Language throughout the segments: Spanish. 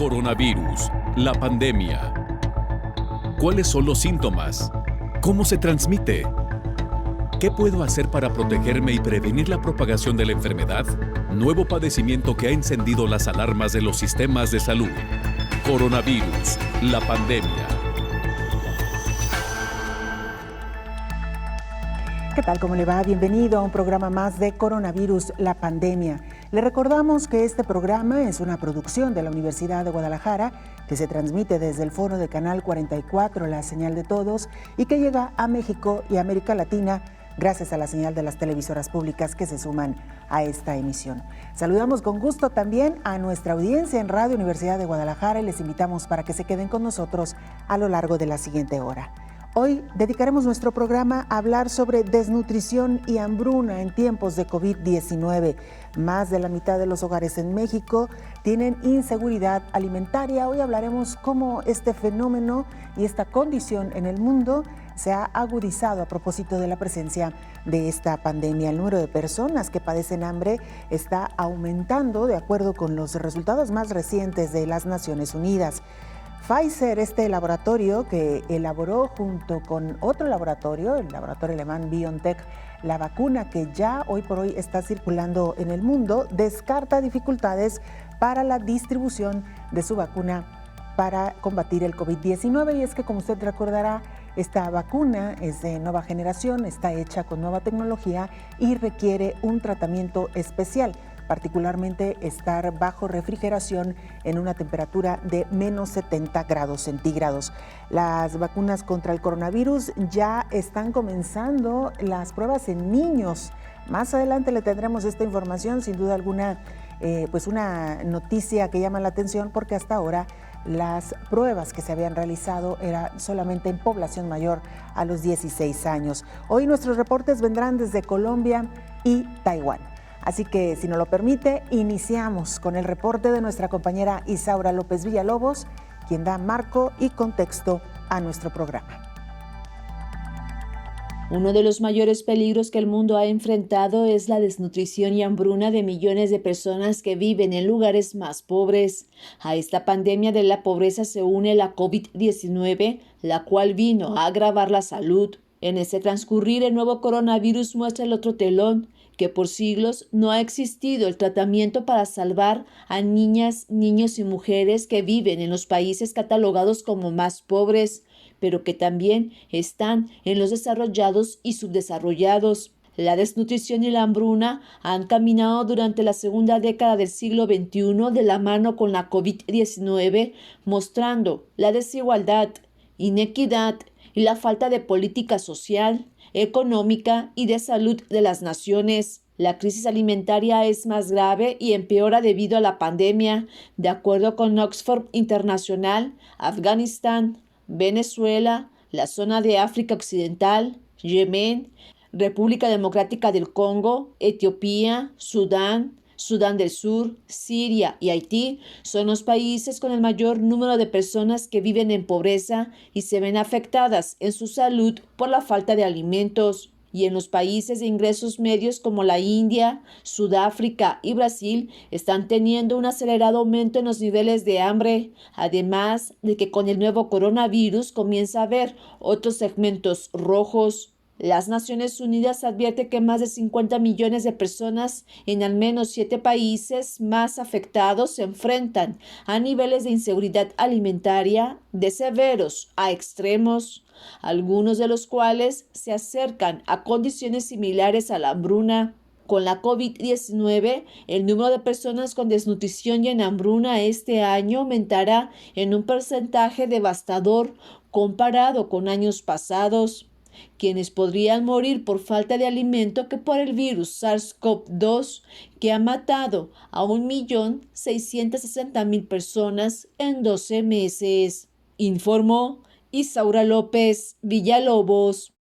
Coronavirus, la pandemia. ¿Cuáles son los síntomas? ¿Cómo se transmite? ¿Qué puedo hacer para protegerme y prevenir la propagación de la enfermedad? Nuevo padecimiento que ha encendido las alarmas de los sistemas de salud. Coronavirus, la pandemia. ¿Qué tal? ¿Cómo le va? Bienvenido a un programa más de Coronavirus, la pandemia. Le recordamos que este programa es una producción de la Universidad de Guadalajara que se transmite desde el foro de Canal 44, la señal de todos, y que llega a México y América Latina gracias a la señal de las televisoras públicas que se suman a esta emisión. Saludamos con gusto también a nuestra audiencia en Radio Universidad de Guadalajara y les invitamos para que se queden con nosotros a lo largo de la siguiente hora. Hoy dedicaremos nuestro programa a hablar sobre desnutrición y hambruna en tiempos de COVID-19. Más de la mitad de los hogares en México tienen inseguridad alimentaria. Hoy hablaremos cómo este fenómeno y esta condición en el mundo se ha agudizado a propósito de la presencia de esta pandemia. El número de personas que padecen hambre está aumentando de acuerdo con los resultados más recientes de las Naciones Unidas. Pfizer, este laboratorio que elaboró junto con otro laboratorio, el laboratorio alemán BioNTech, la vacuna que ya hoy por hoy está circulando en el mundo, descarta dificultades para la distribución de su vacuna para combatir el COVID-19. Y es que, como usted recordará, esta vacuna es de nueva generación, está hecha con nueva tecnología y requiere un tratamiento especial, particularmente estar bajo refrigeración en una temperatura de menos 70 grados centígrados. Las vacunas contra el coronavirus ya están comenzando las pruebas en niños. Más adelante le tendremos esta información, sin duda alguna, pues una noticia que llama la atención porque hasta ahora las pruebas que se habían realizado eran solamente en población mayor a los 16 años. Hoy nuestros reportes vendrán desde Colombia y Taiwán. Así que, si nos lo permite, iniciamos con el reporte de nuestra compañera Isaura López Villalobos, quien da marco y contexto a nuestro programa. Uno de los mayores peligros que el mundo ha enfrentado es la desnutrición y hambruna de millones de personas que viven en lugares más pobres. A esta pandemia de la pobreza se une la COVID-19, la cual vino a agravar la salud. En ese transcurrir, el nuevo coronavirus muestra el otro telón, que por siglos no ha existido el tratamiento para salvar a niñas, niños y mujeres que viven en los países catalogados como más pobres, pero que también están en los desarrollados y subdesarrollados. La desnutrición y la hambruna han caminado durante la segunda década del siglo XXI de la mano con la COVID-19, mostrando la desigualdad, inequidad y la falta de política social, económica y de salud de las naciones. La crisis alimentaria es más grave y empeora debido a la pandemia. De acuerdo con Oxfam Internacional, Afganistán, Venezuela, la zona de África Occidental, Yemen, República Democrática del Congo, Etiopía, Sudán del Sur, Siria y Haití son los países con el mayor número de personas que viven en pobreza y se ven afectadas en su salud por la falta de alimentos. Y en los países de ingresos medios como la India, Sudáfrica y Brasil están teniendo un acelerado aumento en los niveles de hambre, además de que con el nuevo coronavirus comienza a haber otros segmentos rojos. Las Naciones Unidas advierte que más de 50 millones de personas en al menos 7 países más afectados se enfrentan a niveles de inseguridad alimentaria de severos a extremos, algunos de los cuales se acercan a condiciones similares a la hambruna. Con la COVID-19, el número de personas con desnutrición y en hambruna este año aumentará en un porcentaje devastador comparado con años pasados. Quienes podrían morir por falta de alimento que por el virus SARS-CoV-2, que ha matado a 1.660.000 personas en 12 meses. Informó Isaura López Villalobos.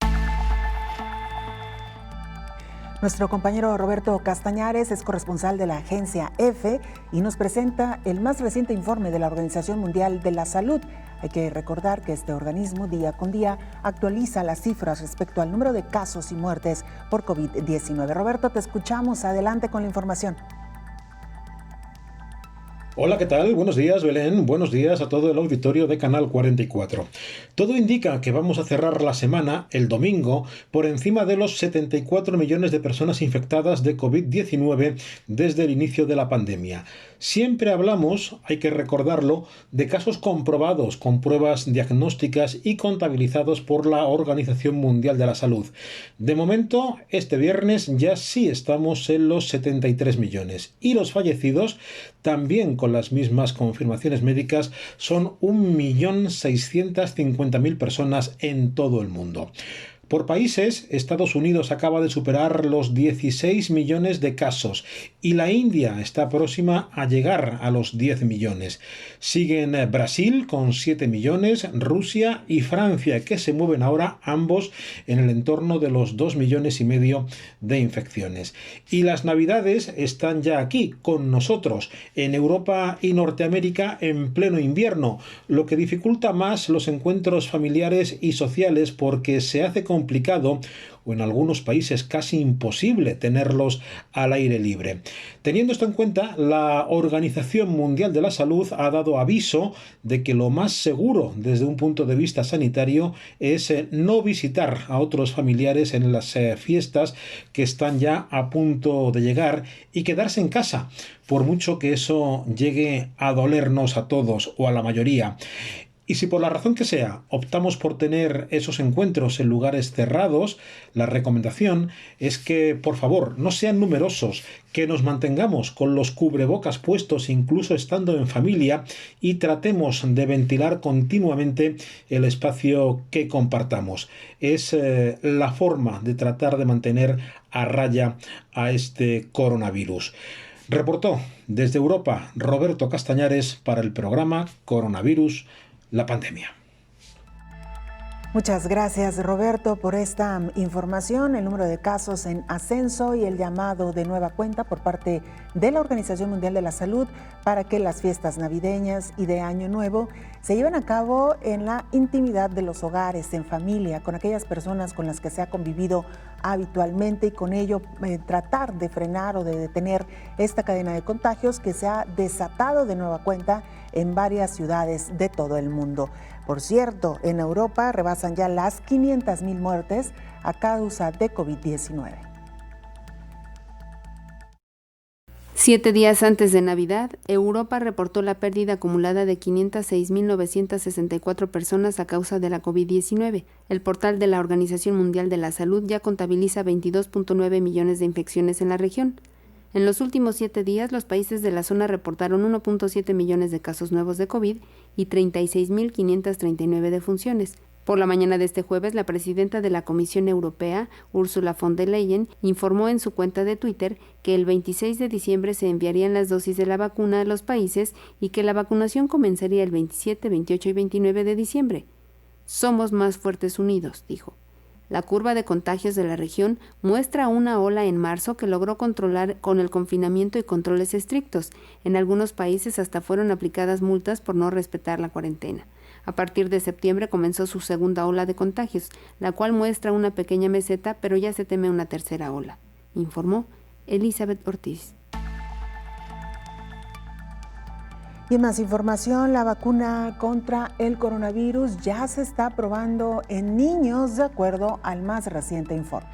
Nuestro compañero Roberto Castañares es corresponsal de la agencia EFE y nos presenta el más reciente informe de la Organización Mundial de la Salud. Hay que recordar que este organismo día con día actualiza las cifras respecto al número de casos y muertes por COVID-19. Roberto, te escuchamos. Adelante con la información. Hola, ¿qué tal? Buenos días, Belén. Buenos días a todo el auditorio de Canal 44. Todo indica que vamos a cerrar la semana, el domingo, por encima de los 74 millones de personas infectadas de COVID-19 desde el inicio de la pandemia. Siempre hablamos, hay que recordarlo, de casos comprobados con pruebas diagnósticas y contabilizados por la Organización Mundial de la Salud. De momento, este viernes ya sí estamos en los 73 millones. Y los fallecidos, también con las mismas confirmaciones médicas, son 1.650.000 personas en todo el mundo. Por países, Estados Unidos acaba de superar los 16 millones de casos y la India está próxima a llegar a los 10 millones. Siguen Brasil con 7 millones, Rusia y Francia, que se mueven ahora ambos en el entorno de los 2 millones y medio de infecciones. Y las navidades están ya aquí, con nosotros, en Europa y Norteamérica en pleno invierno, lo que dificulta más los encuentros familiares y sociales porque se hace complicado o en algunos países casi imposible tenerlos al aire libre. Teniendo esto en cuenta, la Organización Mundial de la Salud ha dado aviso de que lo más seguro desde un punto de vista sanitario es no visitar a otros familiares en las fiestas que están ya a punto de llegar y quedarse en casa, por mucho que eso llegue a dolernos a todos o a la mayoría. Y si por la razón que sea optamos por tener esos encuentros en lugares cerrados, la recomendación es que, por favor, no sean numerosos, que nos mantengamos con los cubrebocas puestos incluso estando en familia y tratemos de ventilar continuamente el espacio que compartamos. Es la forma de tratar de mantener a raya a este coronavirus. Reportó desde Europa Roberto Castañares para el programa Coronavirus, la pandemia. Muchas gracias, Roberto, por esta información. El número de casos en ascenso y el llamado de nueva cuenta por parte de la Organización Mundial de la Salud para que las fiestas navideñas y de Año Nuevo se lleven a cabo en la intimidad de los hogares, en familia, con aquellas personas con las que se ha convivido habitualmente y con ello tratar de frenar o de detener esta cadena de contagios que se ha desatado de nueva cuenta en varias ciudades de todo el mundo. Por cierto, en Europa rebasan ya las 500,000 muertes a causa de COVID-19. 7 días antes de Navidad, Europa reportó la pérdida acumulada de 506.964 personas a causa de la COVID-19. El portal de la Organización Mundial de la Salud ya contabiliza 22.9 millones de infecciones en la región. En los últimos 7 días, los países de la zona reportaron 1.7 millones de casos nuevos de COVID y 36.539 defunciones. Por la mañana de este jueves, la presidenta de la Comisión Europea, Ursula von der Leyen, informó en su cuenta de Twitter que el 26 de diciembre se enviarían las dosis de la vacuna a los países y que la vacunación comenzaría el 27, 28 y 29 de diciembre. Somos más fuertes unidos, dijo. La curva de contagios de la región muestra una ola en marzo que logró controlar con el confinamiento y controles estrictos. En algunos países hasta fueron aplicadas multas por no respetar la cuarentena. A partir de septiembre comenzó su segunda ola de contagios, la cual muestra una pequeña meseta, pero ya se teme una tercera ola, informó Elizabeth Ortiz. Y en más información, la vacuna contra el coronavirus ya se está probando en niños de acuerdo al más reciente informe.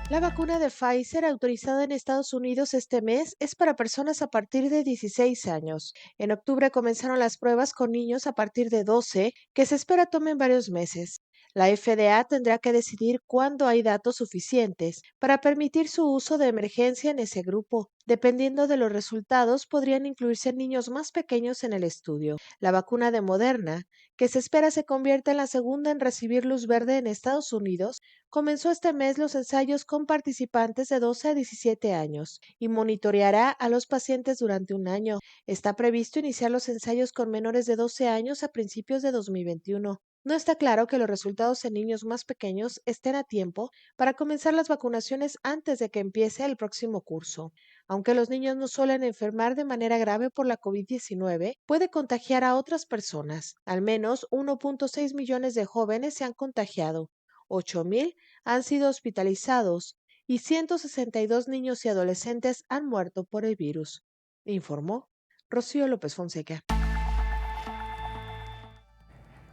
La vacuna de Pfizer, autorizada en Estados Unidos este mes, es para personas a partir de 16 años. En octubre comenzaron las pruebas con niños a partir de 12, que se espera tomen varios meses. La FDA tendrá que decidir cuándo hay datos suficientes para permitir su uso de emergencia en ese grupo. Dependiendo de los resultados, podrían incluirse niños más pequeños en el estudio. La vacuna de Moderna, que se espera se convierta en la segunda en recibir luz verde en Estados Unidos, comenzó este mes los ensayos con participantes de 12 a 17 años y monitoreará a los pacientes durante un año. Está previsto iniciar los ensayos con menores de 12 años a principios de 2021. No está claro que los resultados en niños más pequeños estén a tiempo para comenzar las vacunaciones antes de que empiece el próximo curso. Aunque los niños no suelen enfermar de manera grave por la COVID-19, puede contagiar a otras personas. Al menos 1.6 millones de jóvenes se han contagiado, 8,000 han sido hospitalizados y 162 niños y adolescentes han muerto por el virus. informó Rocío López Fonseca.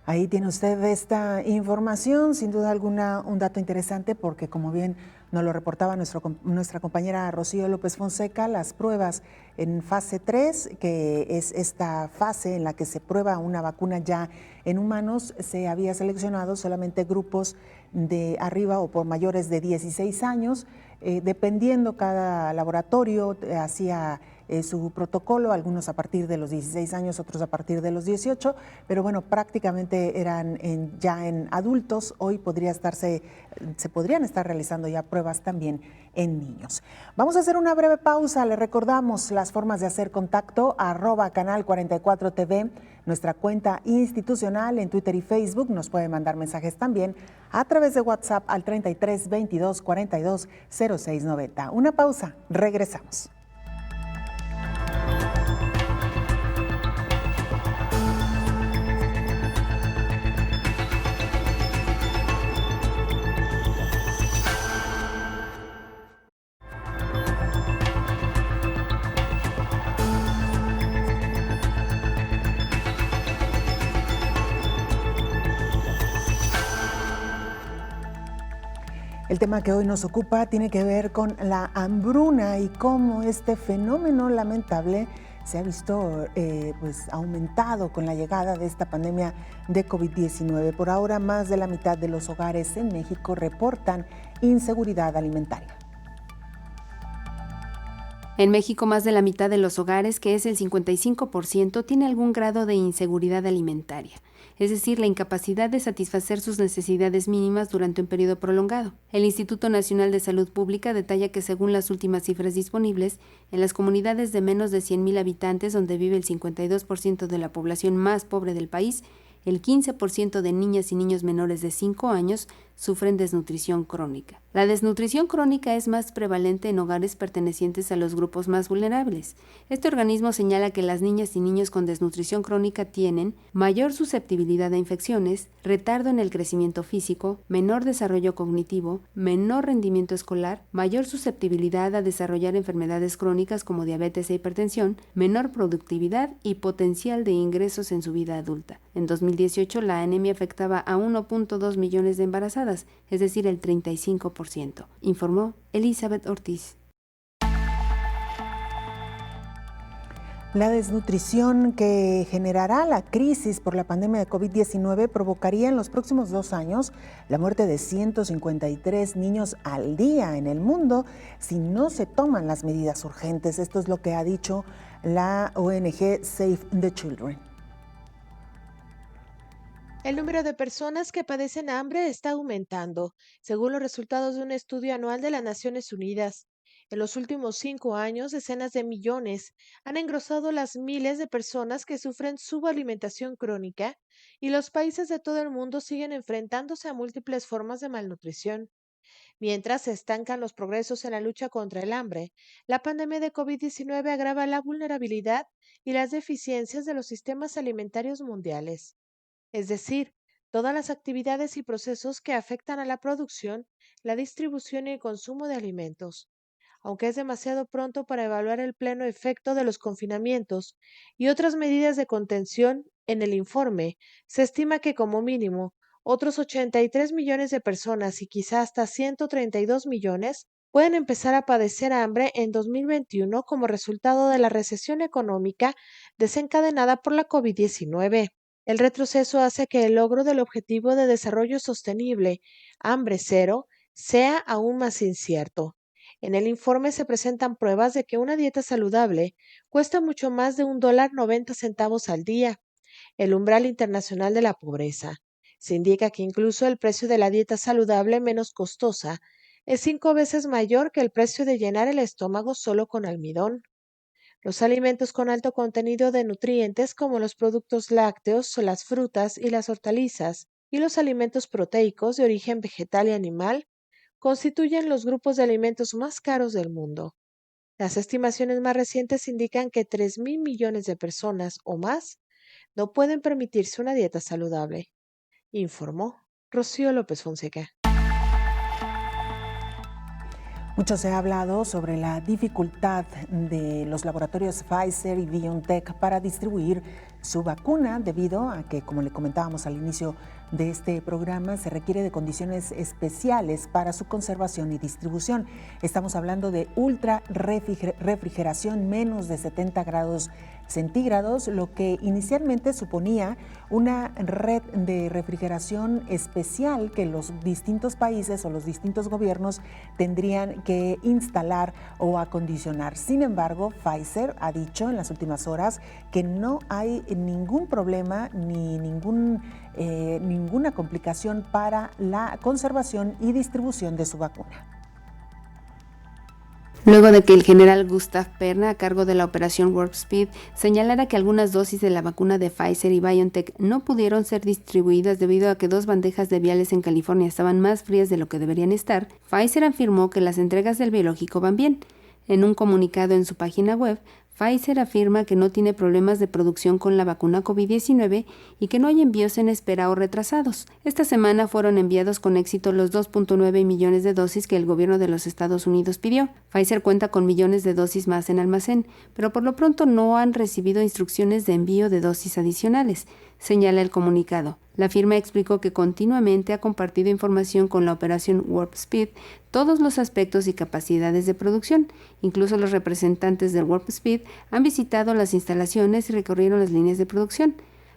Ahí tiene usted esta información, sin duda alguna un dato interesante porque como bien nos lo reportaba nuestra compañera Rocío López Fonseca, las pruebas en fase 3, que es esta fase en la que se prueba una vacuna ya en humanos, se había seleccionado solamente grupos de arriba o por mayores de 16 años, dependiendo cada laboratorio hacía su protocolo, algunos a partir de los 16 años, otros a partir de los 18, pero bueno, prácticamente eran ya en adultos. Hoy se podrían estar realizando ya pruebas también en niños. Vamos a hacer una breve pausa. Le recordamos las formas de hacer contacto: @canal 44 TV, nuestra cuenta institucional en Twitter y Facebook. Nos puede mandar mensajes también a través de WhatsApp al 33 22 42 06 90. Una pausa, regresamos. El tema que hoy nos ocupa tiene que ver con la hambruna y cómo este fenómeno lamentable se ha visto aumentado con la llegada de esta pandemia de COVID-19. Por ahora, más de la mitad de los hogares en México reportan inseguridad alimentaria. En México, más de la mitad de los hogares, que es el 55%, tiene algún grado de inseguridad alimentaria, es decir, la incapacidad de satisfacer sus necesidades mínimas durante un periodo prolongado. El Instituto Nacional de Salud Pública detalla que, según las últimas cifras disponibles, en las comunidades de menos de 100,000 habitantes, donde vive el 52% de la población más pobre del país, el 15% de niñas y niños menores de 5 años sufren desnutrición crónica. La desnutrición crónica es más prevalente en hogares pertenecientes a los grupos más vulnerables. Este organismo señala que las niñas y niños con desnutrición crónica tienen mayor susceptibilidad a infecciones, retardo en el crecimiento físico, menor desarrollo cognitivo, menor rendimiento escolar, mayor susceptibilidad a desarrollar enfermedades crónicas como diabetes e hipertensión, menor productividad y potencial de ingresos en su vida adulta. En 2018, la anemia afectaba a 1.2 millones de embarazadas, es decir, el 35%, informó Elizabeth Ortiz. La desnutrición que generará la crisis por la pandemia de COVID-19 provocaría en los próximos 2 años la muerte de 153 niños al día en el mundo si no se toman las medidas urgentes. Esto es lo que ha dicho la ONG Save the Children. El número de personas que padecen hambre está aumentando, según los resultados de un estudio anual de las Naciones Unidas. En los últimos 5 años, decenas de millones han engrosado las miles de personas que sufren subalimentación crónica y los países de todo el mundo siguen enfrentándose a múltiples formas de malnutrición. Mientras se estancan los progresos en la lucha contra el hambre, la pandemia de COVID-19 agrava la vulnerabilidad y las deficiencias de los sistemas alimentarios mundiales. Es decir, todas las actividades y procesos que afectan a la producción, la distribución y el consumo de alimentos. Aunque es demasiado pronto para evaluar el pleno efecto de los confinamientos y otras medidas de contención, en el informe se estima que como mínimo otros 83 millones de personas y quizá hasta 132 millones pueden empezar a padecer hambre en 2021 como resultado de la recesión económica desencadenada por la COVID-19. El retroceso hace que el logro del Objetivo de Desarrollo Sostenible, hambre cero, sea aún más incierto. En el informe se presentan pruebas de que una dieta saludable cuesta mucho más de $1.90 al día, el umbral internacional de la pobreza. Se indica que incluso el precio de la dieta saludable menos costosa es 5 veces mayor que el precio de llenar el estómago solo con almidón. Los alimentos con alto contenido de nutrientes como los productos lácteos, las frutas y las hortalizas, y los alimentos proteicos de origen vegetal y animal, constituyen los grupos de alimentos más caros del mundo. Las estimaciones más recientes indican que 3,000 millones de personas o más no pueden permitirse una dieta saludable, informó Rocío López Fonseca. Mucho se ha hablado sobre la dificultad de los laboratorios Pfizer y BioNTech para distribuir su vacuna debido a que, como le comentábamos al inicio de este programa, se requiere de condiciones especiales para su conservación y distribución. Estamos hablando de ultra refrigeración, menos de 70 grados centígrados, lo que inicialmente suponía una red de refrigeración especial que los distintos países o los distintos gobiernos tendrían que instalar o acondicionar. Sin embargo, Pfizer ha dicho en las últimas horas que no hay ningún problema ni ninguna complicación para la conservación y distribución de su vacuna. Luego de que el general Gustav Perna, a cargo de la operación Warp Speed, señalara que algunas dosis de la vacuna de Pfizer y BioNTech no pudieron ser distribuidas debido a que 2 bandejas de viales en California estaban más frías de lo que deberían estar, Pfizer afirmó que las entregas del biológico van bien. En un comunicado en su página web, Pfizer afirma que no tiene problemas de producción con la vacuna COVID-19 y que no hay envíos en espera o retrasados. Esta semana fueron enviados con éxito los 2.9 millones de dosis que el gobierno de los Estados Unidos pidió. Pfizer cuenta con millones de dosis más en almacén, pero por lo pronto no han recibido instrucciones de envío de dosis adicionales, señala el comunicado. La firma explicó que continuamente ha compartido información con la operación Warp Speed, todos los aspectos y capacidades de producción. Incluso los representantes del Warp Speed han visitado las instalaciones y recorrieron las líneas de producción.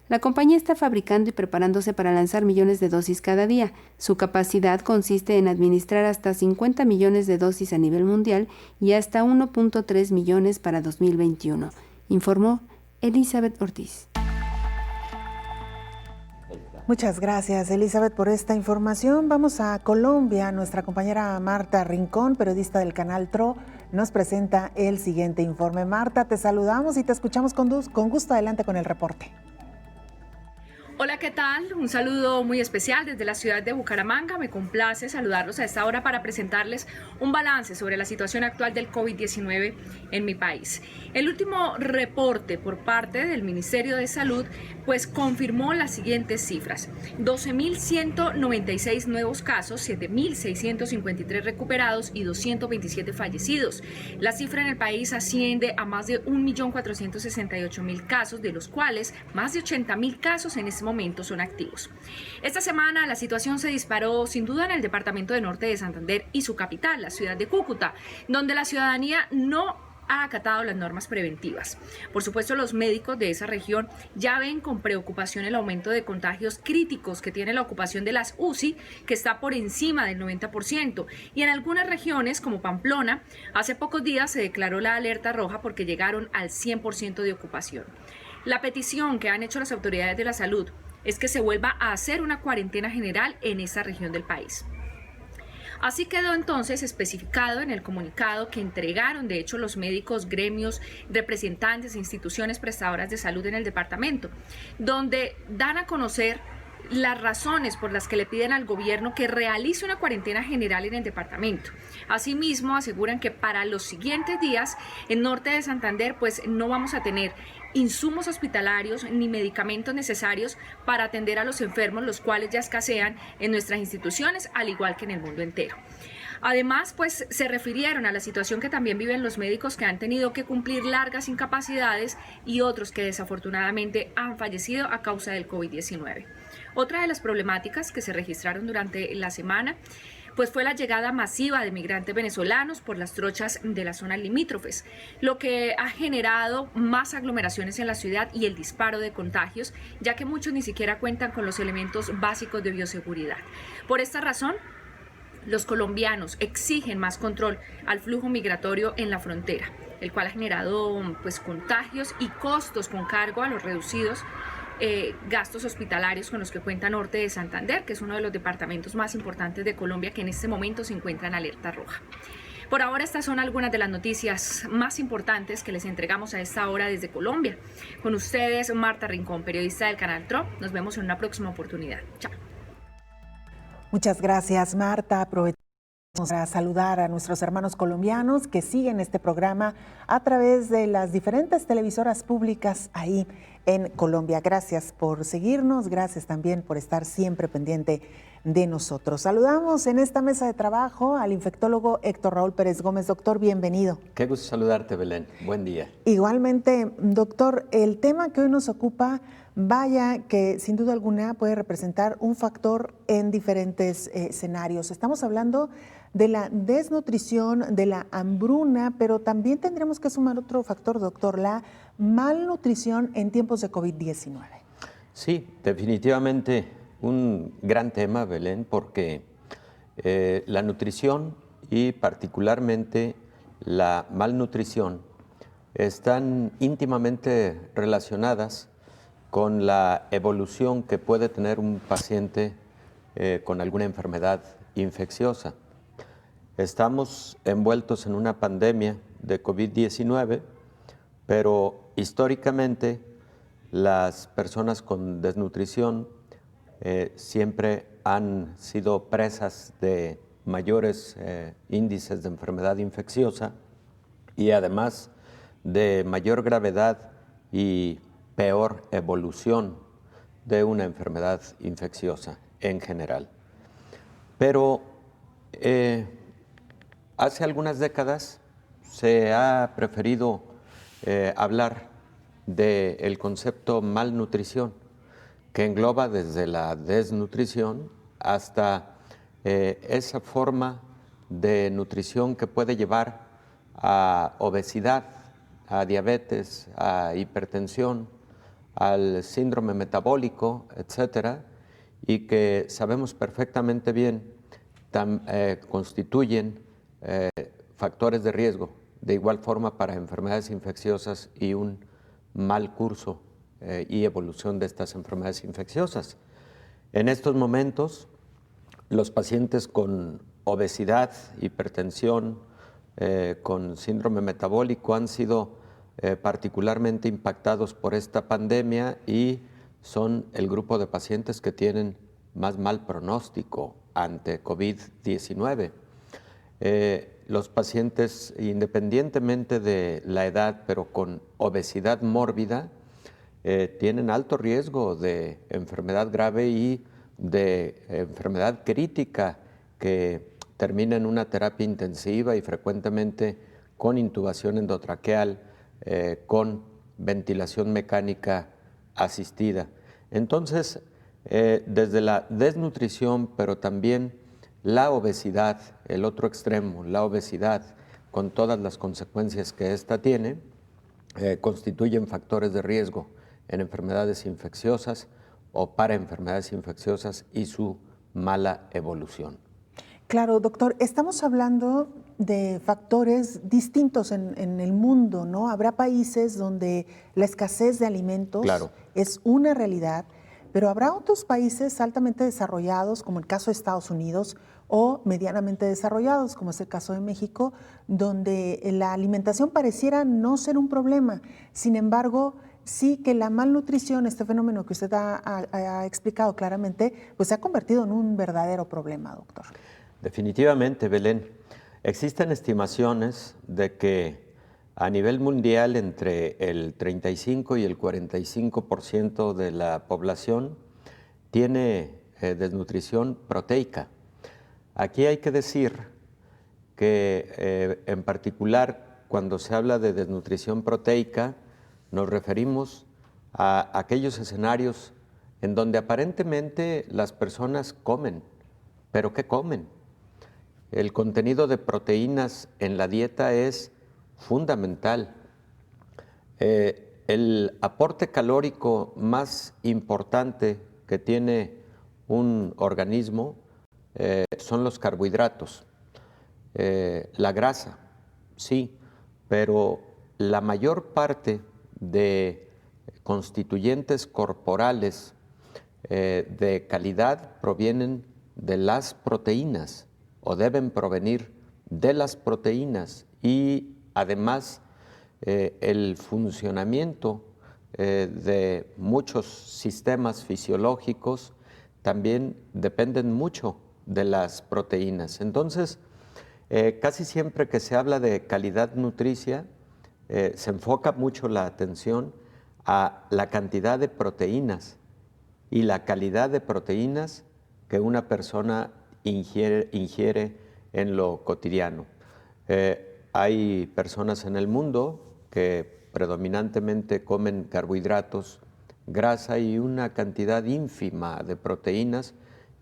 La compañía está fabricando y preparándose para lanzar millones de dosis cada día. Su capacidad consiste en administrar hasta 50 millones de dosis a nivel mundial y hasta 1.3 millones para 2021, informó Elizabeth Ortiz. Muchas gracias, Elizabeth, por esta información. Vamos a Colombia. Nuestra compañera Marta Rincón, periodista del canal TRO, nos presenta el siguiente informe. Marta, te saludamos y te escuchamos con gusto. Adelante con el reporte. Hola, ¿qué tal? Un saludo muy especial desde la ciudad de Bucaramanga. Me complace saludarlos a esta hora para presentarles un balance sobre la situación actual del COVID-19 en mi país. El último reporte por parte del Ministerio de Salud pues confirmó las siguientes cifras: 12.196 nuevos casos, 7.653 recuperados y 227 fallecidos. La cifra en el país asciende a más de 1.468.000 casos, de los cuales más de 80.000 casos en este momento son activos. Esta semana la situación se disparó sin duda en el departamento de Norte de Santander y su capital, la ciudad de Cúcuta, donde la ciudadanía no ha acatado las normas preventivas. Por supuesto, los médicos de esa región ya ven con preocupación el aumento de contagios críticos que tiene la ocupación de las UCI, que está por encima del 90%, y en algunas regiones como Pamplona, hace pocos días se declaró la alerta roja porque llegaron al 100% de ocupación. La petición que han hecho las autoridades de la salud es que se vuelva a hacer una cuarentena general en esa región del país. Así quedó entonces especificado en el comunicado que entregaron, de hecho, los médicos, gremios, representantes e instituciones prestadoras de salud en el departamento, donde dan a conocer las razones por las que le piden al gobierno que realice una cuarentena general en el departamento. Asimismo, aseguran que para los siguientes días en Norte de Santander pues no vamos a tener insumos hospitalarios ni medicamentos necesarios para atender a los enfermos, los cuales ya escasean en nuestras instituciones, al igual que en el mundo entero. Además, pues se refirieron a la situación que también viven los médicos que han tenido que cumplir largas incapacidades y otros que desafortunadamente han fallecido a causa del COVID-19. Otra de las problemáticas que se registraron durante la semana pues fue la llegada masiva de migrantes venezolanos por las trochas de las zonas limítrofes, lo que ha generado más aglomeraciones en la ciudad y el disparo de contagios, ya que muchos ni siquiera cuentan con los elementos básicos de bioseguridad. Por esta razón, los colombianos exigen más control al flujo migratorio en la frontera, el cual ha generado pues contagios y costos con cargo a los reducidos gastos hospitalarios con los que cuenta Norte de Santander, que es uno de los departamentos más importantes de Colombia que en este momento se encuentra en alerta roja. Por ahora estas son algunas de las noticias más importantes que les entregamos a esta hora desde Colombia. Con ustedes, Marta Rincón, periodista del canal TRO. Nos vemos en una próxima oportunidad. Chao. Muchas gracias, Marta. Aprovechamos para saludar a nuestros hermanos colombianos que siguen este programa a través de las diferentes televisoras públicas ahí en Colombia. Gracias por seguirnos, gracias también por estar siempre pendiente de nosotros. Saludamos en esta mesa de trabajo al infectólogo Héctor Raúl Pérez Gómez. Doctor, bienvenido. Qué gusto saludarte, Belén. Buen día. Igualmente, doctor, el tema que hoy nos ocupa, vaya que sin duda alguna puede representar un factor en diferentes escenarios. Estamos hablando de la desnutrición, de la hambruna, pero también tendremos que sumar otro factor, doctor, la malnutrición en tiempos de COVID-19. Sí, definitivamente un gran tema, Belén, porque la nutrición y particularmente la malnutrición están íntimamente relacionadas con la evolución que puede tener un paciente con alguna enfermedad infecciosa. Estamos envueltos en una pandemia de COVID-19, pero históricamente las personas con desnutrición siempre han sido presas de mayores índices de enfermedad infecciosa y además de mayor gravedad y peor evolución de una enfermedad infecciosa en general. Pero hace algunas décadas se ha preferido hablar del concepto malnutrición, que engloba desde la desnutrición hasta esa forma de nutrición que puede llevar a obesidad, a diabetes, a hipertensión, al síndrome metabólico, etcétera, y que sabemos perfectamente bien constituyen factores de riesgo, de igual forma para enfermedades infecciosas y un mal curso y evolución de estas enfermedades infecciosas. En estos momentos, los pacientes con obesidad, hipertensión, con síndrome metabólico han sido particularmente impactados por esta pandemia y son el grupo de pacientes que tienen más mal pronóstico ante COVID-19. Los pacientes, independientemente de la edad, pero con obesidad mórbida, tienen alto riesgo de enfermedad grave y de enfermedad crítica que termina en una terapia intensiva y frecuentemente con intubación endotraqueal, con ventilación mecánica asistida. Entonces, desde la desnutrición, pero también la obesidad, el otro extremo, la obesidad, con todas las consecuencias que ésta tiene, constituyen factores de riesgo en enfermedades infecciosas o para enfermedades infecciosas y su mala evolución. Claro, doctor, estamos hablando de factores distintos en el mundo, ¿no? Habrá países donde la escasez de alimentos es una realidad, pero habrá otros países altamente desarrollados, como el caso de Estados Unidos, o medianamente desarrollados, como es el caso de México, donde la alimentación pareciera no ser un problema. Sin embargo, sí que la malnutrición, este fenómeno que usted ha explicado claramente, pues se ha convertido en un verdadero problema, doctor. Definitivamente, Belén. Existen estimaciones de que a nivel mundial entre el 35 y el 45% de la población tiene desnutrición proteica. Aquí hay que decir que en particular cuando se habla de desnutrición proteica nos referimos a aquellos escenarios en donde aparentemente las personas comen, pero ¿qué comen? El contenido de proteínas en la dieta es fundamental. El aporte calórico más importante que tiene un organismo son los carbohidratos. La grasa, sí, pero la mayor parte de constituyentes corporales de calidad provienen de las proteínas o deben provenir de las proteínas y además el funcionamiento de muchos sistemas fisiológicos también dependen mucho de las proteínas. Entonces, casi siempre que se habla de calidad nutricia, se enfoca mucho la atención a la cantidad de proteínas y la calidad de proteínas que una persona ingiere en lo cotidiano. Hay personas en el mundo que predominantemente comen carbohidratos, grasa y una cantidad ínfima de proteínas,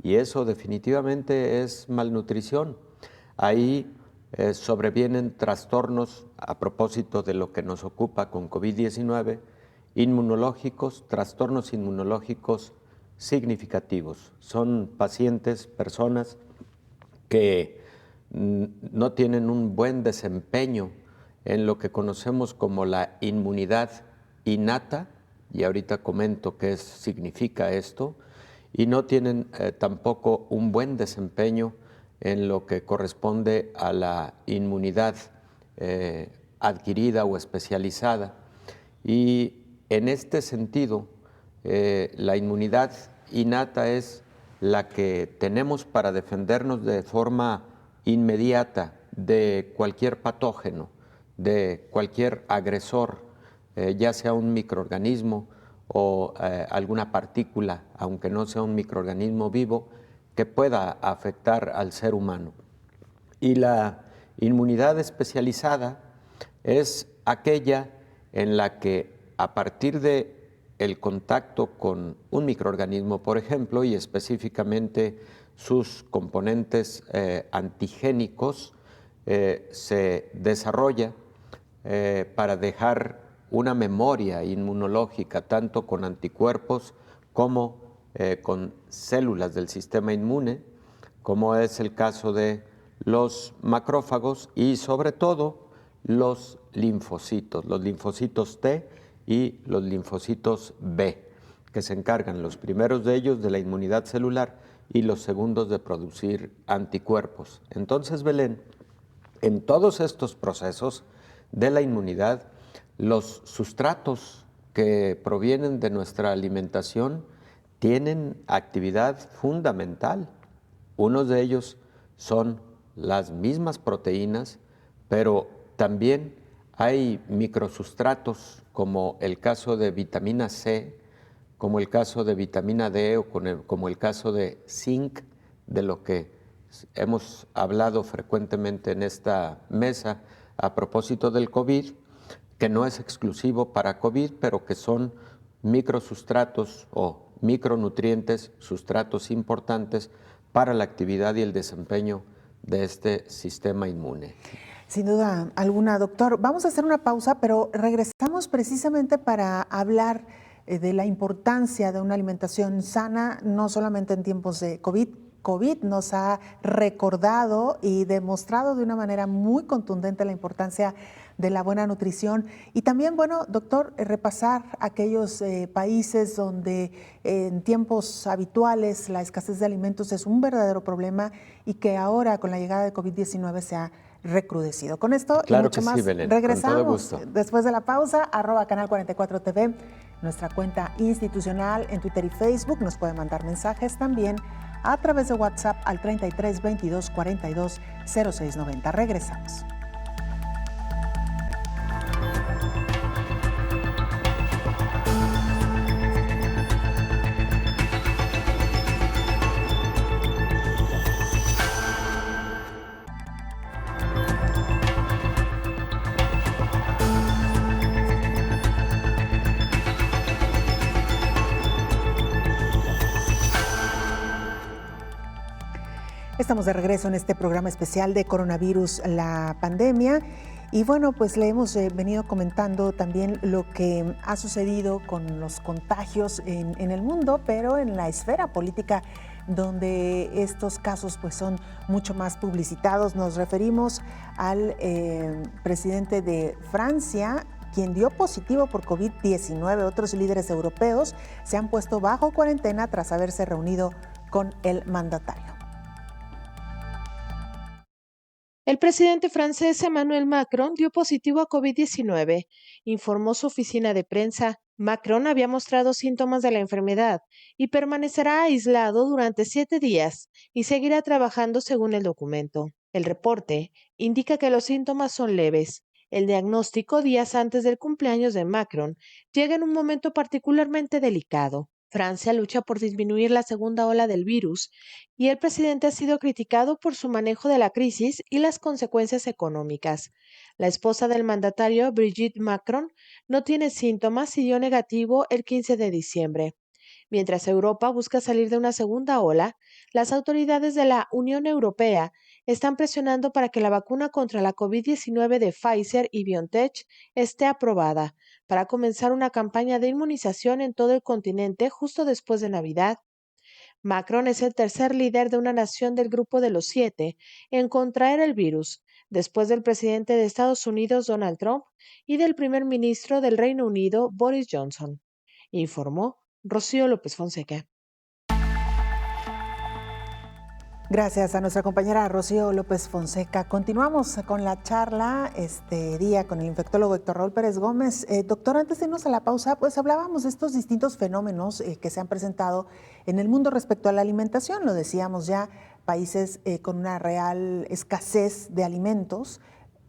y eso definitivamente es malnutrición. Ahí sobrevienen trastornos, a propósito de lo que nos ocupa con COVID-19, inmunológicos, trastornos inmunológicos significativos. Son pacientes, personas que no tienen un buen desempeño en lo que conocemos como la inmunidad innata, y ahorita comento qué significa esto, y no tienen tampoco un buen desempeño en lo que corresponde a la inmunidad adquirida o especializada. Y en este sentido, la inmunidad innata es la que tenemos para defendernos de forma inmediata de cualquier patógeno, de cualquier agresor, ya sea un microorganismo o alguna partícula, aunque no sea un microorganismo vivo, que pueda afectar al ser humano. Y la inmunidad especializada es aquella en la que a partir de el contacto con un microorganismo, por ejemplo, y específicamente sus componentes antigénicos, se desarrolla para dejar una memoria inmunológica, tanto con anticuerpos como con células del sistema inmune, como es el caso de los macrófagos y sobre todo los linfocitos T y los linfocitos B, que se encargan los primeros de ellos de la inmunidad celular y los segundos de producir anticuerpos. Entonces, Belén, en todos estos procesos de la inmunidad, los sustratos que provienen de nuestra alimentación tienen actividad fundamental. Unos de ellos son las mismas proteínas, pero también hay microsustratos como el caso de vitamina C, como el caso de vitamina D o como el caso de zinc, de lo que hemos hablado frecuentemente en esta mesa a propósito del COVID, que no es exclusivo para COVID, pero que son microsustratos o micronutrientes, sustratos importantes para la actividad y el desempeño de este sistema inmune. Sin duda alguna, doctor. Vamos a hacer una pausa, pero regresamos precisamente para hablar de la importancia de una alimentación sana, no solamente en tiempos de COVID. COVID nos ha recordado y demostrado de una manera muy contundente la importancia de la buena nutrición y también, bueno, doctor, repasar aquellos países donde en tiempos habituales la escasez de alimentos es un verdadero problema y que ahora con la llegada de COVID-19 se ha recrudecido. Con esto claro y mucho que más, sí, Belén, regresamos con todo gusto. Después de la pausa, @Canal 44 TV, nuestra cuenta institucional en Twitter y Facebook. Nos puede mandar mensajes también a través de WhatsApp al 33 22 42 06 90. Regresamos. Estamos de regreso en este programa especial de coronavirus, la pandemia. Y bueno, pues le hemos venido comentando también lo que ha sucedido con los contagios en el mundo, pero en la esfera política, donde estos casos pues son mucho más publicitados. Nos referimos al presidente de Francia, quien dio positivo por COVID-19. Otros líderes europeos se han puesto bajo cuarentena tras haberse reunido con el mandatario. El presidente francés Emmanuel Macron dio positivo a COVID-19, informó su oficina de prensa. Macron había mostrado síntomas de la enfermedad y permanecerá aislado durante 7 días y seguirá trabajando según el documento. El reporte indica que los síntomas son leves. El diagnóstico, días antes del cumpleaños de Macron, llega en un momento particularmente delicado. Francia lucha por disminuir la segunda ola del virus y el presidente ha sido criticado por su manejo de la crisis y las consecuencias económicas. La esposa del mandatario, Brigitte Macron, no tiene síntomas y dio negativo el 15 de diciembre. Mientras Europa busca salir de una segunda ola, las autoridades de la Unión Europea están presionando para que la vacuna contra la COVID-19 de Pfizer y BioNTech esté aprobada, para comenzar una campaña de inmunización en todo el continente justo después de Navidad. Macron es el tercer líder de una nación del grupo de los 7 en contraer el virus, después del presidente de Estados Unidos, Donald Trump, y del primer ministro del Reino Unido, Boris Johnson, informó Rocío López Fonseca. Gracias a nuestra compañera Rocío López Fonseca. Continuamos con la charla este día con el infectólogo Héctor Raúl Pérez Gómez. Doctor, antes de irnos a la pausa, pues hablábamos de estos distintos fenómenos que se han presentado en el mundo respecto a la alimentación. Lo decíamos ya, países con una real escasez de alimentos,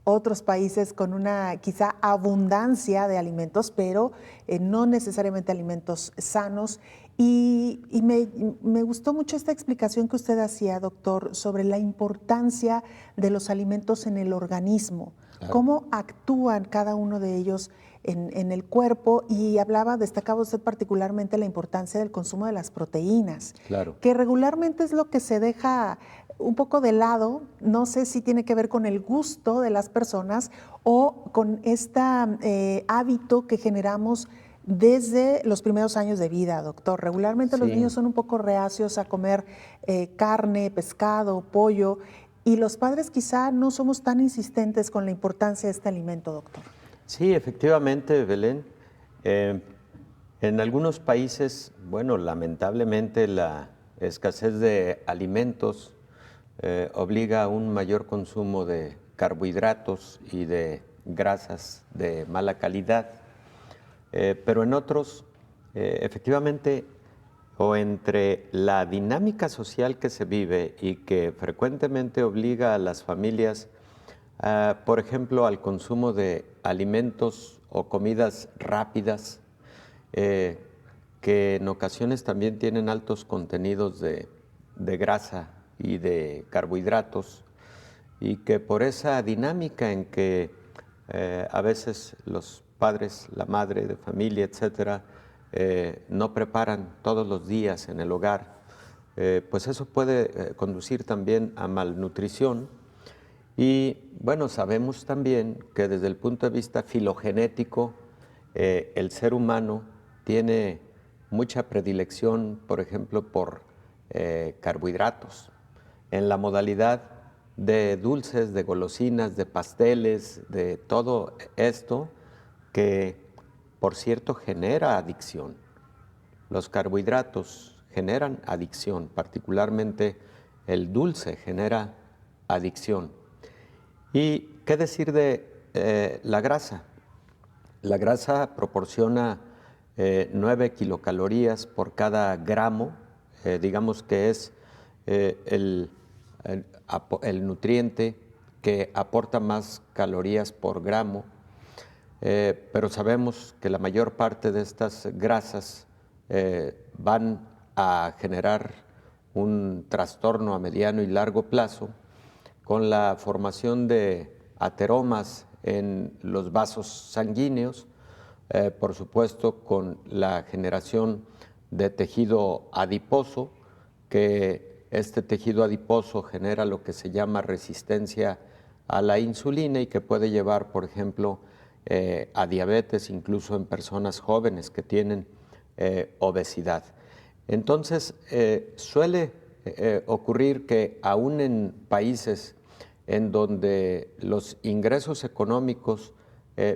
otros países con una quizá abundancia de alimentos, pero no necesariamente alimentos sanos. Y me gustó mucho esta explicación que usted hacía, doctor, sobre la importancia de los alimentos en el organismo, cómo actúan cada uno de ellos en el cuerpo, y destacaba usted particularmente la importancia del consumo de las proteínas, que regularmente es lo que se deja un poco de lado. No sé si tiene que ver con el gusto de las personas o con este hábito que generamos desde los primeros años de vida, doctor. Regularmente los niños son un poco reacios a comer carne, pescado, pollo, y los padres quizá no somos tan insistentes con la importancia de este alimento, doctor. Sí, efectivamente, Belén. En algunos países, bueno, lamentablemente la escasez de alimentos obliga a un mayor consumo de carbohidratos y de grasas de mala calidad. Pero en otros, efectivamente, o entre la dinámica social que se vive y que frecuentemente obliga a las familias, por ejemplo, al consumo de alimentos o comidas rápidas, que en ocasiones también tienen altos contenidos de grasa y de carbohidratos, y que por esa dinámica en que a veces los padres, la madre de familia, etcétera, no preparan todos los días en el hogar, pues eso puede conducir también a malnutrición. Y bueno, sabemos también que desde el punto de vista filogenético, el ser humano tiene mucha predilección, por ejemplo, por carbohidratos, en la modalidad de dulces, de golosinas, de pasteles, de todo esto, que, por cierto, genera adicción. Los carbohidratos generan adicción, particularmente el dulce genera adicción. ¿Y qué decir de la grasa? La grasa proporciona 9 kilocalorías por cada gramo, digamos que es el nutriente que aporta más calorías por gramo. Pero sabemos que la mayor parte de estas grasas van a generar un trastorno a mediano y largo plazo con la formación de ateromas en los vasos sanguíneos, por supuesto con la generación de tejido adiposo, que este tejido adiposo genera lo que se llama resistencia a la insulina y que puede llevar, por ejemplo, a diabetes, incluso en personas jóvenes que tienen obesidad. Entonces, suele ocurrir que aún en países en donde los ingresos económicos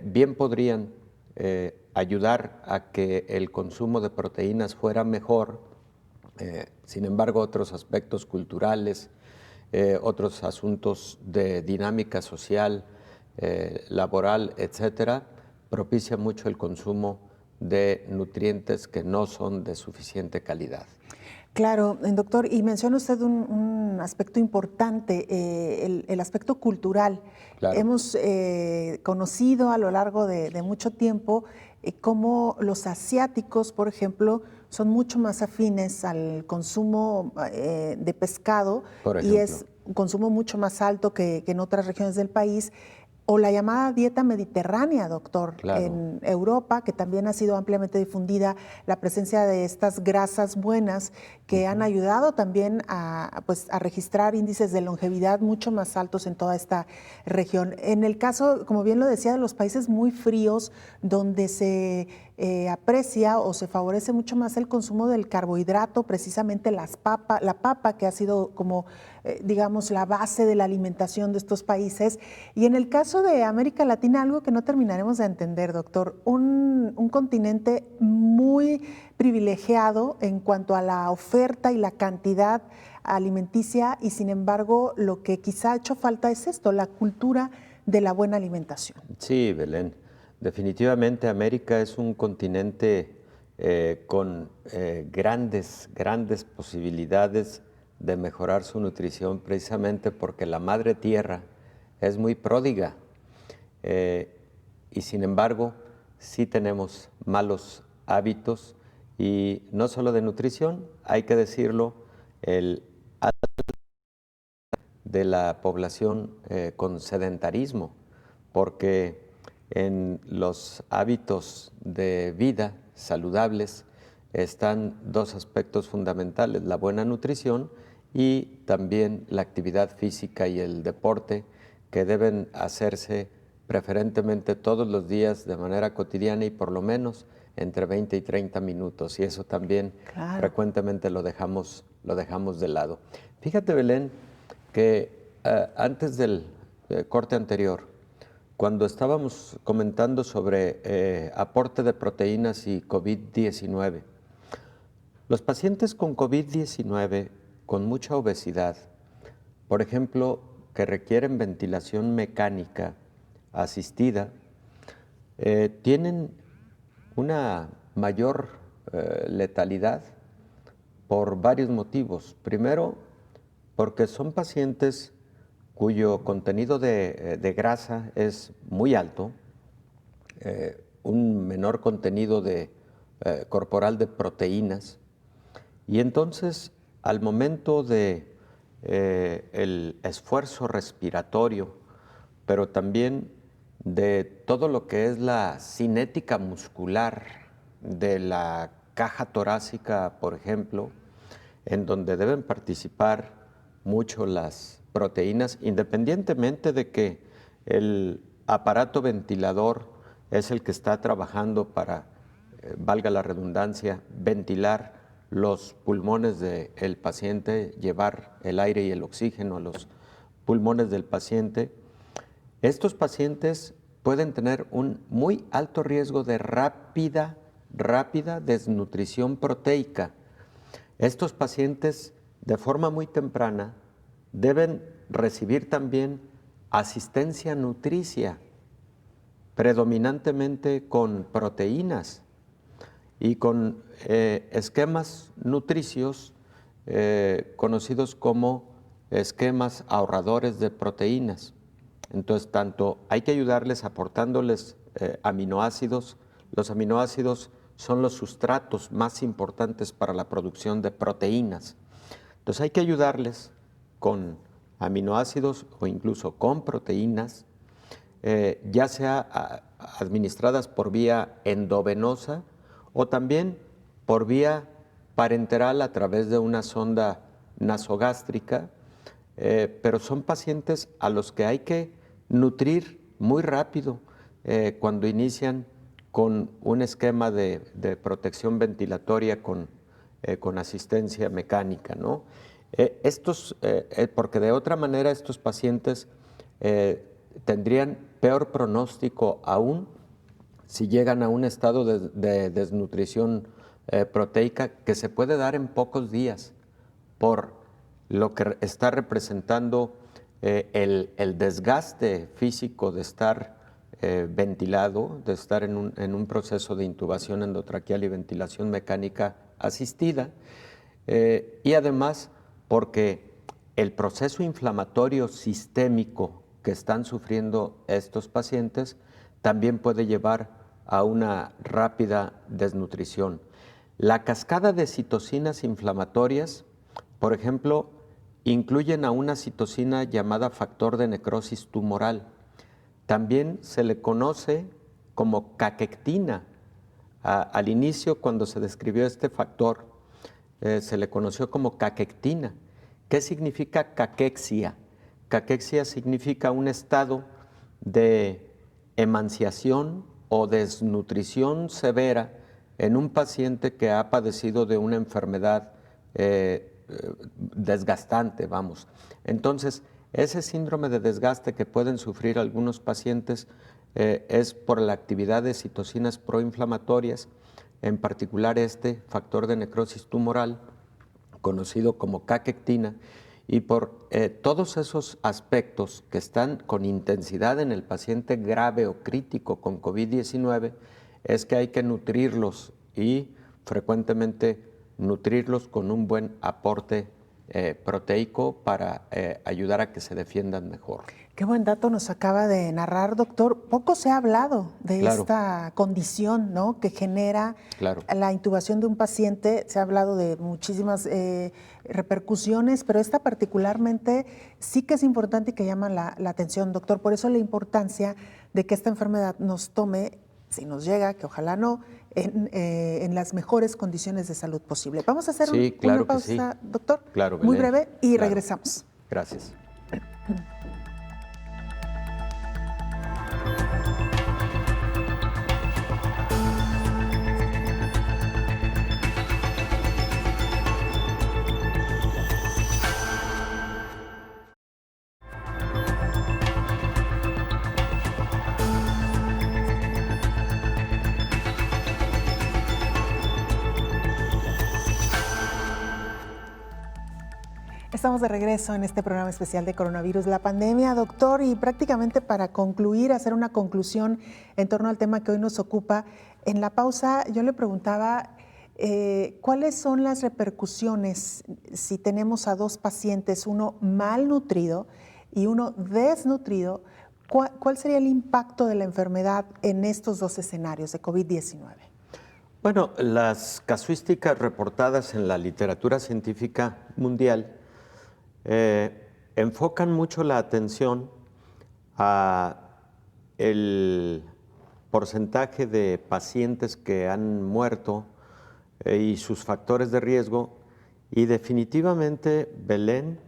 bien podrían ayudar a que el consumo de proteínas fuera mejor, sin embargo, otros aspectos culturales, otros asuntos de dinámica social, laboral, etcétera, propicia mucho el consumo de nutrientes que no son de suficiente calidad. Claro, doctor, y menciona usted un aspecto importante, el aspecto cultural. Claro. Hemos conocido a lo largo de mucho tiempo cómo los asiáticos, por ejemplo, son mucho más afines al consumo de pescado y es un consumo mucho más alto que en otras regiones del país. O la llamada dieta mediterránea, doctor, claro. En Europa, que también ha sido ampliamente difundida la presencia de estas grasas buenas que han ayudado también a registrar índices de longevidad mucho más altos en toda esta región. En el caso, como bien lo decía, de los países muy fríos, donde se aprecia o se favorece mucho más el consumo del carbohidrato, precisamente la papa, que ha sido como, digamos, la base de la alimentación de estos países. Y en el caso de América Latina, algo que no terminaremos de entender, doctor, un continente muy privilegiado en cuanto a la oferta y la cantidad alimenticia, y sin embargo, lo que quizá ha hecho falta es esto, la cultura de la buena alimentación. Sí, Belén. Definitivamente América es un continente con grandes posibilidades de mejorar su nutrición, precisamente porque la madre tierra es muy pródiga y sin embargo sí tenemos malos hábitos, y no solo de nutrición, hay que decirlo, el de la población con sedentarismo, porque en los hábitos de vida saludables están dos aspectos fundamentales: la buena nutrición y también la actividad física y el deporte, que deben hacerse preferentemente todos los días de manera cotidiana y por lo menos entre 20 y 30 minutos, y eso también frecuentemente lo dejamos de lado. Fíjate, Belén, que antes del corte anterior, cuando estábamos comentando sobre aporte de proteínas y COVID-19, los pacientes con COVID-19 con mucha obesidad, por ejemplo, que requieren ventilación mecánica asistida, tienen una mayor letalidad por varios motivos. Primero, porque son pacientes cuyo contenido de grasa es muy alto, un menor contenido corporal de proteínas, y entonces al momento de el esfuerzo respiratorio, pero también de todo lo que es la cinética muscular de la caja torácica, por ejemplo, en donde deben participar mucho las proteínas, independientemente de que el aparato ventilador es el que está trabajando para, valga la redundancia, ventilar los pulmones del paciente, llevar el aire y el oxígeno a los pulmones del paciente. Estos pacientes pueden tener un muy alto riesgo de rápida desnutrición proteica. Estos pacientes, de forma muy temprana, deben recibir también asistencia nutricia, predominantemente con proteínas y con esquemas nutricios conocidos como esquemas ahorradores de proteínas. Entonces, tanto hay que ayudarles aportándoles aminoácidos. Los aminoácidos son los sustratos más importantes para la producción de proteínas. Entonces, hay que ayudarles con aminoácidos o incluso con proteínas, ya sea administradas por vía endovenosa o también por vía parenteral a través de una sonda nasogástrica, pero son pacientes a los que hay que nutrir muy rápido cuando inician con un esquema de protección ventilatoria con asistencia mecánica, ¿no? Porque de otra manera estos pacientes tendrían peor pronóstico aún si llegan a un estado de desnutrición proteica que se puede dar en pocos días por lo que está representando el desgaste físico de estar ventilado, de estar en un proceso de intubación endotraqueal y ventilación mecánica asistida. y además porque el proceso inflamatorio sistémico que están sufriendo estos pacientes también puede llevar a una rápida desnutrición. La cascada de citocinas inflamatorias, por ejemplo, incluyen a una citocina llamada factor de necrosis tumoral. También se le conoce como caquectina. Al inicio, cuando se describió este factor, se le conoció como caquectina. ¿Qué significa caquexia? Caquexia significa un estado de emanciación o desnutrición severa en un paciente que ha padecido de una enfermedad desgastante, vamos. Entonces, ese síndrome de desgaste que pueden sufrir algunos pacientes es por la actividad de citocinas proinflamatorias, en particular este factor de necrosis tumoral, conocido como caquectina, y por todos esos aspectos que están con intensidad en el paciente grave o crítico con COVID-19, es que hay que nutrirlos y frecuentemente nutrirlos con un buen aporte proteico para ayudar a que se defiendan mejor. Qué buen dato nos acaba de narrar, doctor. Poco se ha hablado de esta condición, ¿no?, que genera la intubación de un paciente. Se ha hablado de muchísimas repercusiones, pero esta particularmente sí que es importante y que llama la atención, doctor. Por eso la importancia de que esta enfermedad nos tome, si nos llega, que ojalá no, en las mejores condiciones de salud posible. Vamos a hacer una pausa, doctor, muy breve, y regresamos. Gracias. Estamos de regreso en este programa especial de coronavirus, la pandemia, doctor, y prácticamente para concluir, hacer una conclusión en torno al tema que hoy nos ocupa. En la pausa yo le preguntaba cuáles son las repercusiones si tenemos a dos pacientes, uno malnutrido y uno desnutrido. ¿Cuál sería el impacto de la enfermedad en estos dos escenarios de COVID-19? Bueno, las casuísticas reportadas en la literatura científica mundial enfocan mucho la atención a el porcentaje de pacientes que han muerto y sus factores de riesgo, y definitivamente, Belén,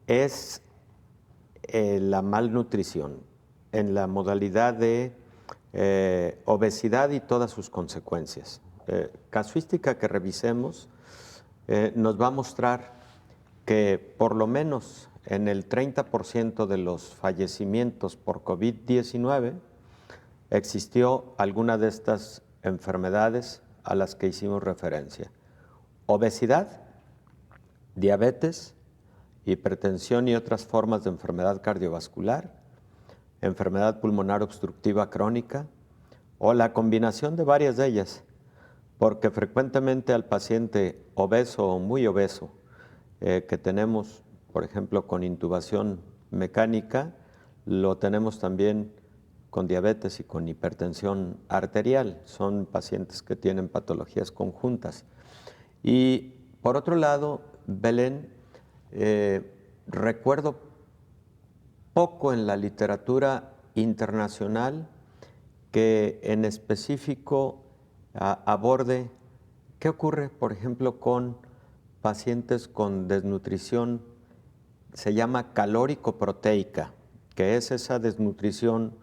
es la malnutrición en la modalidad de obesidad y todas sus consecuencias. Casuística que revisemos nos va a mostrar que por lo menos en el 30% de los fallecimientos por COVID-19 existió alguna de estas enfermedades a las que hicimos referencia: obesidad, diabetes, hipertensión y otras formas de enfermedad cardiovascular, enfermedad pulmonar obstructiva crónica, o la combinación de varias de ellas, porque frecuentemente al paciente obeso o muy obeso que tenemos, por ejemplo, con intubación mecánica, lo tenemos también con diabetes y con hipertensión arterial. Son pacientes que tienen patologías conjuntas. Y por otro lado, Belén, recuerdo poco en la literatura internacional que en específico aborde qué ocurre, por ejemplo, con pacientes con desnutrición, se llama calórico-proteica, que es esa desnutrición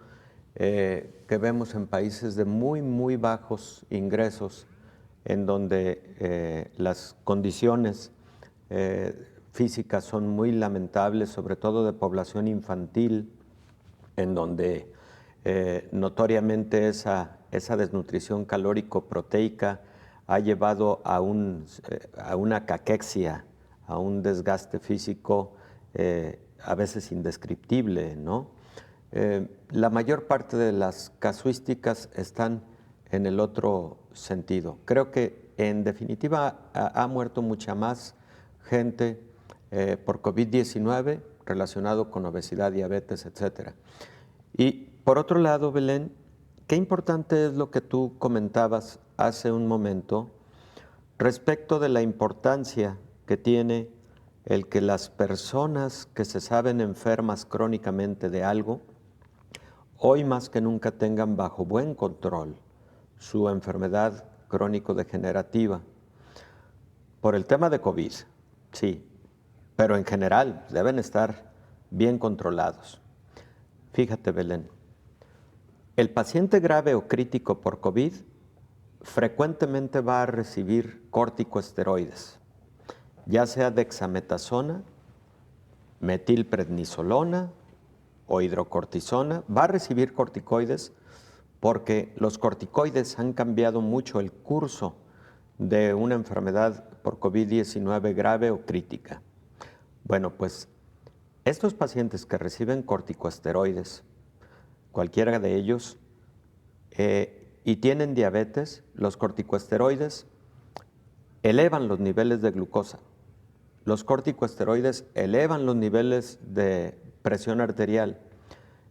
que vemos en países de muy, muy bajos ingresos, en donde las condiciones físicas son muy lamentables, sobre todo de población infantil, en donde notoriamente esa desnutrición calórico-proteica ha llevado a una caquexia, a un desgaste físico a veces indescriptible, ¿no? La mayor parte de las casuísticas están en el otro sentido. Creo que en definitiva ha muerto mucha más gente por COVID-19 relacionado con obesidad, diabetes, etc. Y por otro lado, Belén, qué importante es lo que tú comentabas hace un momento respecto de la importancia que tiene el que las personas que se saben enfermas crónicamente de algo, hoy más que nunca tengan bajo buen control su enfermedad crónico-degenerativa. Por el tema de COVID, sí, pero en general deben estar bien controlados. Fíjate, Belén, el paciente grave o crítico por COVID frecuentemente va a recibir corticosteroides, ya sea dexametasona, metilprednisolona o hidrocortisona. Va a recibir corticoides porque los corticoides han cambiado mucho el curso de una enfermedad por COVID-19 grave o crítica. Bueno, pues estos pacientes que reciben corticosteroides, cualquiera de ellos, y tienen diabetes, los corticosteroides elevan los niveles de glucosa. Los corticosteroides elevan los niveles de presión arterial.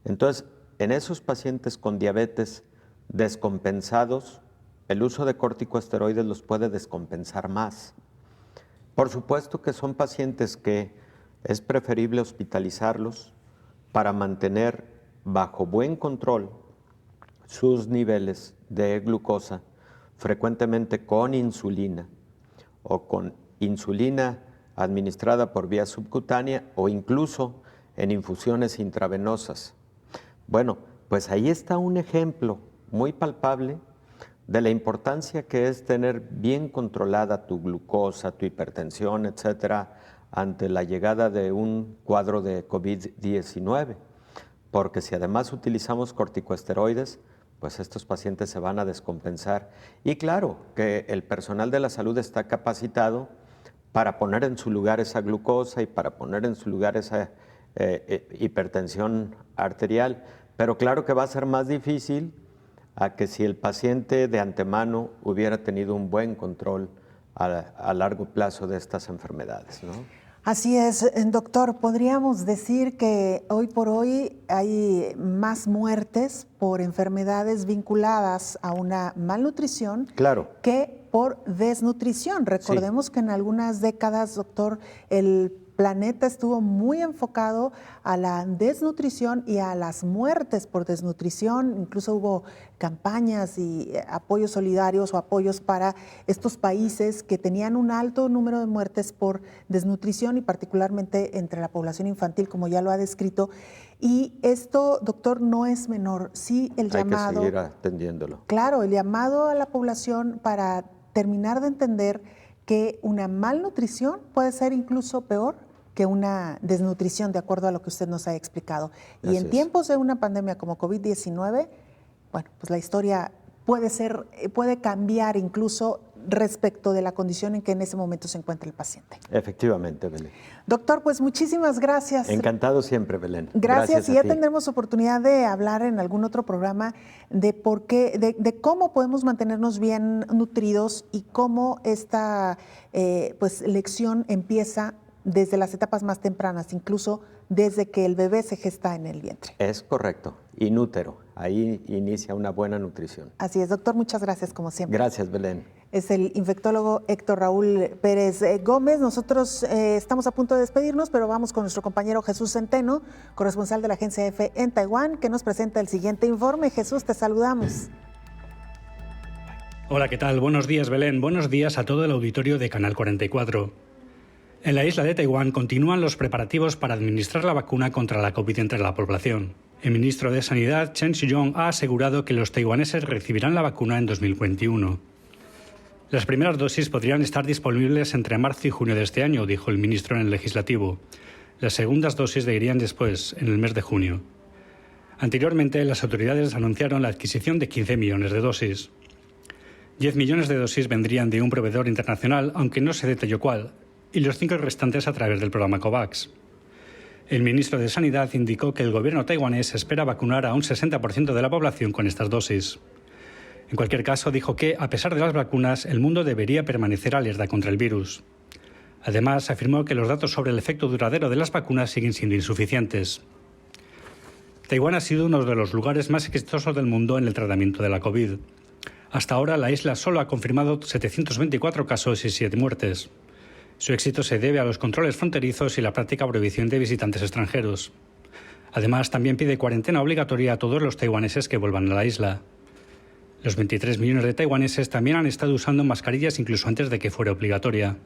Entonces, en esos pacientes con diabetes descompensados, el uso de corticosteroides los puede descompensar más. Por supuesto que son pacientes que es preferible hospitalizarlos para mantener bajo buen control sus niveles de glucosa, frecuentemente con insulina o con insulina administrada por vía subcutánea o incluso en infusiones intravenosas. Bueno, pues ahí está un ejemplo muy palpable de la importancia que es tener bien controlada tu glucosa, tu hipertensión, etcétera, ante la llegada de un cuadro de COVID-19. Porque si además utilizamos corticosteroides, pues estos pacientes se van a descompensar. Y claro que el personal de la salud está capacitado para poner en su lugar esa glucosa y para poner en su lugar esa hipertensión arterial, pero claro que va a ser más difícil a que si el paciente de antemano hubiera tenido un buen control a largo plazo de estas enfermedades, ¿no? Así es, doctor. Podríamos decir que hoy por hoy hay más muertes por enfermedades vinculadas a una malnutrición que por desnutrición. Recordemos que en algunas décadas, doctor, el planeta estuvo muy enfocado a la desnutrición y a las muertes por desnutrición. Incluso hubo campañas y apoyos solidarios o apoyos para estos países que tenían un alto número de muertes por desnutrición y particularmente entre la población infantil, como ya lo ha descrito. Y esto, doctor, no es menor. Sí, el llamado... Hay que seguir atendiéndolo. Claro, el llamado a la población para terminar de entender que una malnutrición puede ser incluso peor que una desnutrición, de acuerdo a lo que usted nos ha explicado. Y en tiempos de una pandemia como COVID-19, bueno, pues la historia puede cambiar incluso respecto de la condición en que en ese momento se encuentra el paciente. Efectivamente, Belén. Doctor, pues muchísimas gracias. Encantado siempre, Belén. Gracias y ya tendremos oportunidad de hablar en algún otro programa de por qué, de cómo podemos mantenernos bien nutridos y cómo esta lección empieza desde las etapas más tempranas, incluso desde que el bebé se gesta en el vientre. Es correcto, inútero, ahí inicia una buena nutrición. Así es, doctor, muchas gracias como siempre. Gracias, Belén. Es el infectólogo Héctor Raúl Pérez Gómez. Nosotros estamos a punto de despedirnos, pero vamos con nuestro compañero Jesús Centeno, corresponsal de la Agencia EFE en Taiwán, que nos presenta el siguiente informe. Jesús, te saludamos. Hola, ¿qué tal? Buenos días, Belén. Buenos días a todo el auditorio de Canal 44. En la isla de Taiwán continúan los preparativos para administrar la vacuna contra la COVID entre la población. El ministro de Sanidad, Chen Shih-chung, ha asegurado que los taiwaneses recibirán la vacuna en 2021. Las primeras dosis podrían estar disponibles entre marzo y junio de este año, dijo el ministro en el legislativo. Las segundas dosis llegarían después, en el mes de junio. Anteriormente, las autoridades anunciaron la adquisición de 15 millones de dosis. 10 millones de dosis vendrían de un proveedor internacional, aunque no se detalló cuál, y los 5 restantes a través del programa COVAX. El ministro de Sanidad indicó que el gobierno taiwanés espera vacunar a un 60% de la población con estas dosis. En cualquier caso, dijo que, a pesar de las vacunas, el mundo debería permanecer alerta contra el virus. Además, afirmó que los datos sobre el efecto duradero de las vacunas siguen siendo insuficientes. Taiwán ha sido uno de los lugares más exitosos del mundo en el tratamiento de la COVID. Hasta ahora, la isla solo ha confirmado 724 casos y 7 muertes. Su éxito se debe a los controles fronterizos y la práctica prohibición de visitantes extranjeros. Además, también pide cuarentena obligatoria a todos los taiwaneses que vuelvan a la isla. Los 23 millones de taiwaneses también han estado usando mascarillas incluso antes de que fuera obligatoria.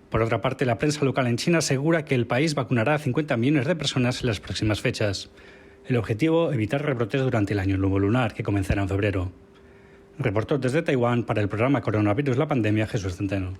Por otra parte, la prensa local en China asegura que el país vacunará a 50 millones de personas en las próximas fechas. El objetivo, evitar rebrotes durante el año nuevo lunar, que comenzará en febrero. Reportó desde Taiwán para el programa Coronavirus la Pandemia, Jesús Centeno.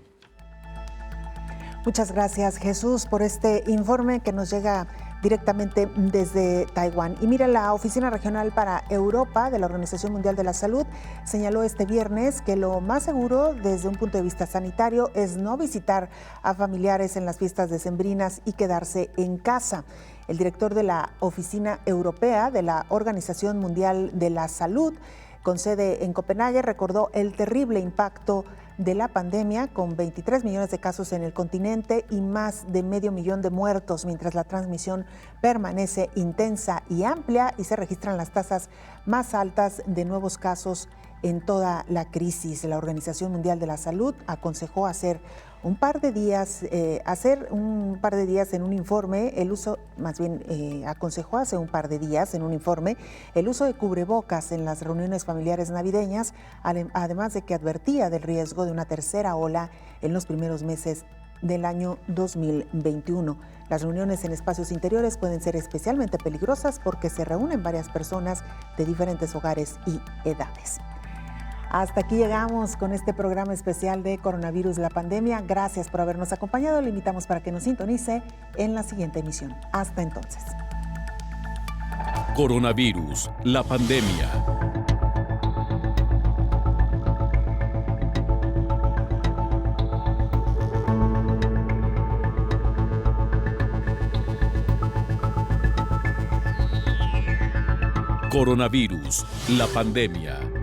Muchas gracias, Jesús, por este informe que nos llega directamente desde Taiwán. Y mira, la Oficina Regional para Europa de la Organización Mundial de la Salud señaló este viernes que lo más seguro desde un punto de vista sanitario es no visitar a familiares en las fiestas decembrinas y quedarse en casa. El director de la Oficina Europea de la Organización Mundial de la Salud, con sede en Copenhague, recordó el terrible impacto de la pandemia, con 23 millones de casos en el continente y más de 500,000 de muertos, mientras la transmisión permanece intensa y amplia y se registran las tasas más altas de nuevos casos en toda la crisis. La Organización Mundial de la Salud aconsejó hacer un par de días en un informe aconsejó hace un par de días en un informe el uso de cubrebocas en las reuniones familiares navideñas, además de que advertía del riesgo de una tercera ola en los primeros meses del año 2021. Las reuniones en espacios interiores pueden ser especialmente peligrosas porque se reúnen varias personas de diferentes hogares y edades. Hasta aquí llegamos con este programa especial de Coronavirus, la Pandemia. Gracias por habernos acompañado. Le invitamos para que nos sintonice en la siguiente emisión. Hasta entonces. Coronavirus, la Pandemia. Coronavirus, la Pandemia.